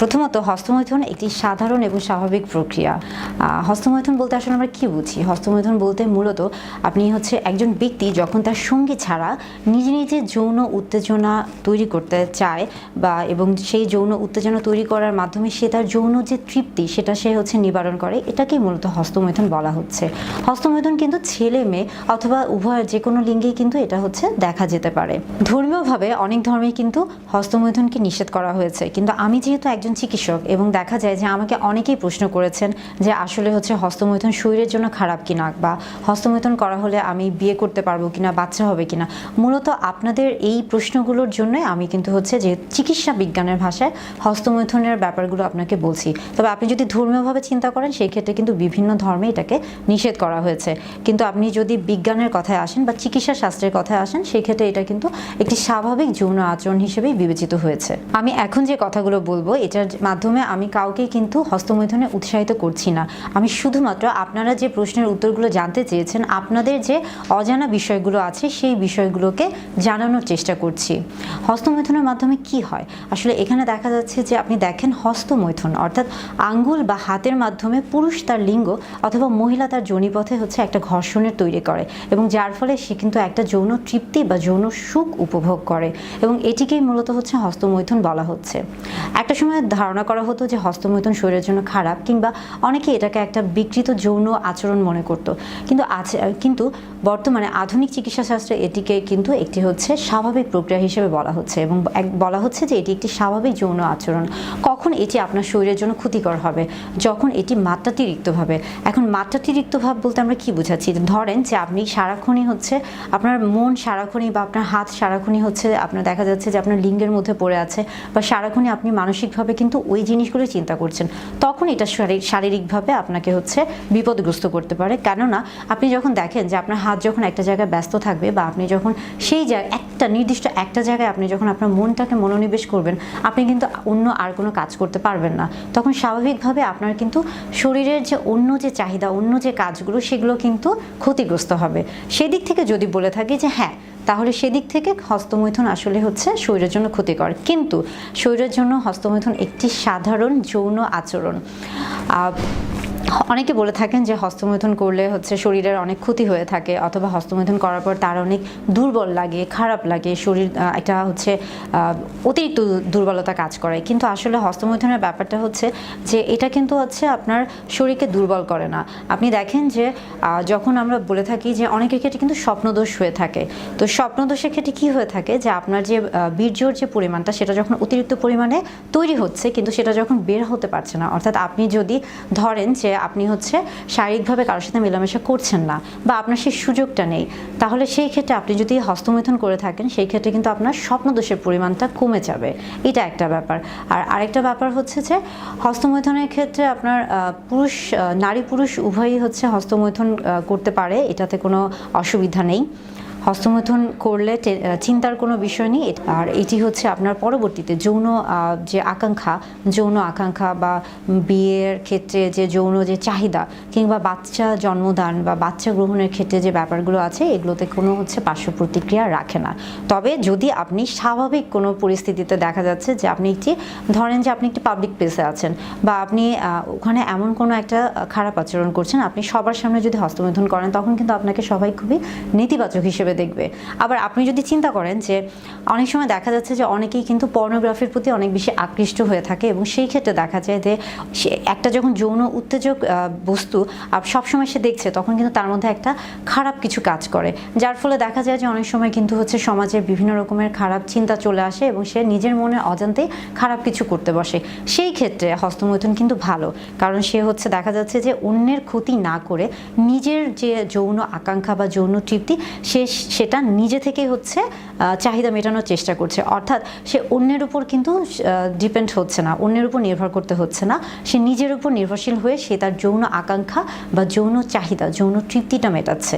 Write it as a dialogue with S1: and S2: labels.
S1: প্রথমত হস্তমৈথুন একটি সাধারণ এবং স্বাভাবিক প্রক্রিয়া। হস্তমৈথুন বলতে আসলে আমরা কি বুঝি? হস্তমৈথুন বলতে মূলত আপনি একজন ব্যক্তি যখন তার সঙ্গী ছাড়া নিজে নিজে যৌন উত্তেজনা তৈরি করতে চায় এবং সেই যৌন উত্তেজনা তৈরি করার মাধ্যমে সে তার যৌন যে তৃপ্তি সেটা সে নিবারণ করে, এটাকেই মূলত হস্তমৈথুন বলা হচ্ছে। হস্তমৈথুন কিন্তু ছেলে মেয়ে অথবা উভয়ের যে কোনো লিঙ্গেই কিন্তু এটা দেখা যেতে পারে। ধর্মীয়ভাবে অনেক ধর্মেই কিন্তু হস্তমৈথুনকে নিষেধ করা হয়েছে, কিন্তু আমি যেহেতু একজন চিকিৎসক এবং দেখা যায় যে আমাকে অনেকেই প্রশ্ন করেছেন যে আসলে হস্তমৈথুন শরীরের জন্য খারাপ কিনা, বা হস্তমৈথুন করা হলে আমি বিয়ে করতে পারবো কিনা, বাচ্চা হবে কিনা। মূলত আপনাদের এই প্রশ্নগুলোর জন্যই আমি কিন্তু যে চিকিৎসা বিজ্ঞানের ভাষায় হস্তমৈথুনের ব্যাপারগুলো আপনাকে বলছি। তবে আপনি যদি ধর্মীয়ভাবে চিন্তা করেন সেই ক্ষেত্রে কিন্তু বিভিন্ন ধর্মে এটাকে নিষেধ করা হয়েছে, কিন্তু আপনি যদি বিজ্ঞানের কথায় আসেন বা চিকিৎসা শাস্ত্রের কথায় আসেন সেই ক্ষেত্রে এটা কিন্তু একটি স্বাভাবিক যৌন আচরণ হিসেবেই বিবেচিত হয়েছে। আমি এখন যে কথাগুলো বলবো এটার মাধ্যমে আমি কাউকেই কিন্তু হস্তমৈথুনে উৎসাহিত করছি না। আমি শুধুমাত্র আপনারা যে প্রশ্নের উত্তরগুলো জানতে চেয়েছেন, আপনাদের যে অজানা বিষয়গুলো আছে সেই বিষয়গুলোকে জানানোর চেষ্টা করছি। হস্তমৈথুনের মাধ্যমে কি হয় আসলে এখানে দেখা যাচ্ছে যে আপনি দেখেন হস্তমৈথুন অর্থাৎ আঙ্গুল বা হাতের মাধ্যমে পুরুষ তার লিঙ্গ অথবা মহিলা তার যোনিপথে একটা ঘর্ষণের তৈরি করে, এবং যার ফলে সে কিন্তু একটা যৌন তৃপ্তি বা যৌন সুখ উপভোগ করে, এবং এটিকেই মূলত হস্তমৈথুন বলা হচ্ছে। একটা সময় ধারণা করা হতো যে হস্তমৈথুন শরীরের জন্য খারাপ, কিংবা অনেকে এটাকে একটা বিকৃত যৌন আচরণ মনে করত, কিন্তু বর্তমানে আধুনিক চিকিৎসা শাস্ত্রে এটিকে কিন্তু একটি স্বাভাবিক প্রক্রিয়া হিসেবে বলা হচ্ছে, এবং বলা হচ্ছে যে এটি একটি স্বাভাবিক যৌন আচরণ। কখন এটি আপনার শরীরের জন্য ক্ষতিকর হবে? যখন এটি মাত্রাতিরিক্ত ভাবে। এখন মাত্রাতিরিক্ত ভাব বলতে আমরা কি বোঝাচ্ছি? ধরেন যে আপনি সারাক্ষণই আপনার মন সারাক্ষণই বা আপনার হাত সারাক্ষণই আপনার দেখা যাচ্ছে যে আপনার লিঙ্গের মধ্যে পড়ে আছে, বা সারাক্ষণই আপনি মানসিকভাবে কিন্তু ওই জিনিসগুলো চিন্তা করছেন, তখন এটা শারীরিকভাবে আপনাকে বিপদগ্রস্ত করতে পারে। কেননা আপনি যখন দেখেন যে আপনার হাত যখন একটা জায়গায় ব্যস্ত থাকবে, বা আপনি যখন সেই নির্দিষ্ট একটা জায়গায় আপনি যখন আপনার মনটাকে মনোনিবেশ করবেন, আপনি কিন্তু অন্য আর কোনো কাজ করতে পারবেন না। তখন স্বাভাবিকভাবে আপনার কিন্তু শরীরের যে অন্য যে চাহিদা, অন্য যে কাজগুলো সেগুলো কিন্তু ক্ষতিগ্রস্ত হবে। সেদিক থেকে যদি বলে থাকি যে হ্যাঁ, তাহলে সেদিক থেকে হস্তমৈথুন আসলে শরীরের জন্য ক্ষতিকর, কিন্তু শরীরের জন্য হস্তমৈথুন একটি সাধারণ যৌন আচরণ। অনেকে বলে থাকেন যে হস্তমৈথুন করলে শরীরের অনেক ক্ষতি হয়ে থাকে, অথবা হস্তমৈথুন করার পর তার অনেক দুর্বল লাগে, খারাপ লাগে, শরীর একটা অতিরিক্ত দুর্বলতা কাজ করে। কিন্তু আসলে হস্তমৈথুনের ব্যাপারটা যে এটা কিন্তু আপনার শরীরকে দুর্বল করে না। আপনি দেখেন যে যখন আমরা বলে থাকি যে অনেকের ক্ষেত্রে কিন্তু স্বপ্নদোষ হয়ে থাকে, তো স্বপ্নদোষের ক্ষেত্রে কি হয়ে থাকে যে আপনার যে বীর্যর যে পরিমাণটা সেটা যখন অতিরিক্ত পরিমাণে তৈরি হচ্ছে, কিন্তু সেটা যখন বের হতে পারছে না, অর্থাৎ আপনি যদি ধরেন যে আপনি শারীরিকভাবে কারোর সাথে মেলামেশা করছেন না, বা আপনার সেই সুযোগটা নেই, তাহলে সেই ক্ষেত্রে আপনি যদি হস্তমৈথুন করে থাকেন সেই ক্ষেত্রে কিন্তু আপনার স্বপ্নদোষের পরিমাণটা কমে যাবে। এটা একটা ব্যাপার। আর আরেকটা ব্যাপার যে হস্তমৈথুনের ক্ষেত্রে আপনার নারী পুরুষ উভয়ই হস্তমৈথুন করতে পারে, এটাতে কোনো অসুবিধা নেই। হস্তমৈথুন করলে চিন্তার কোনো বিষয় নেই। আর এটি আপনার পরবর্তীতে যৌন আকাঙ্ক্ষা বা বিয়ের ক্ষেত্রে যে যৌন যে চাহিদা, কিংবা বাচ্চা জন্মদান বা বাচ্চা গ্রহণের ক্ষেত্রে যে ব্যাপারগুলো আছে এগুলোতে কোনো পার্শ্ব প্রতিক্রিয়া রাখে না। তবে যদি আপনি স্বাভাবিক কোনো পরিস্থিতিতে দেখা যাচ্ছে যে আপনি ধরেন যে আপনি একটি পাবলিক প্লেসে আছেন, বা আপনি ওখানে এমন কোনো একটা খারাপ আচরণ করছেন, আপনি সবার সামনে যদি হস্তমৈথুন করেন তখন কিন্তু আপনাকে সবাই খুবই নেতিবাচক হিসেবে দেখবে। আবার আপনি যদি চিন্তা করেন যে অনেক সময় দেখা যাচ্ছে যে অনেকেই কিন্তু পর্নোগ্রাফির প্রতি অনেক বেশি আকৃষ্ট হয়ে থাকে, এবং সেই ক্ষেত্রে দেখা যায় যে একটা যখন যৌন উত্তেজক বস্তু সবসময় সে দেখছে, তখন কিন্তু তার মধ্যে একটা খারাপ কিছু কাজ করে, যার ফলে দেখা যায় যে অনেক সময় কিন্তু সমাজে বিভিন্ন রকমের খারাপ চিন্তা চলে আসে, এবং সে নিজের মনে অজান্তেই খারাপ কিছু করতে বসে। সেই ক্ষেত্রে হস্তমৈথুন কিন্তু ভালো, কারণ সে দেখা যাচ্ছে যে অন্যের ক্ষতি না করে নিজের যে যৌন আকাঙ্ক্ষা বা যৌন তৃপ্তি সেটা নিজে থেকেই চাহিদা মেটানোর চেষ্টা করছে। অর্থাৎ সে অন্যের উপর কিন্তু ডিপেন্ড হচ্ছে না, অন্যের উপর নির্ভর করতে হচ্ছে না, সে নিজের উপর নির্ভরশীল হয়ে সে তার যৌন আকাঙ্ক্ষা বা যৌন চাহিদা, যৌন তৃপ্তিটা মেটাচ্ছে।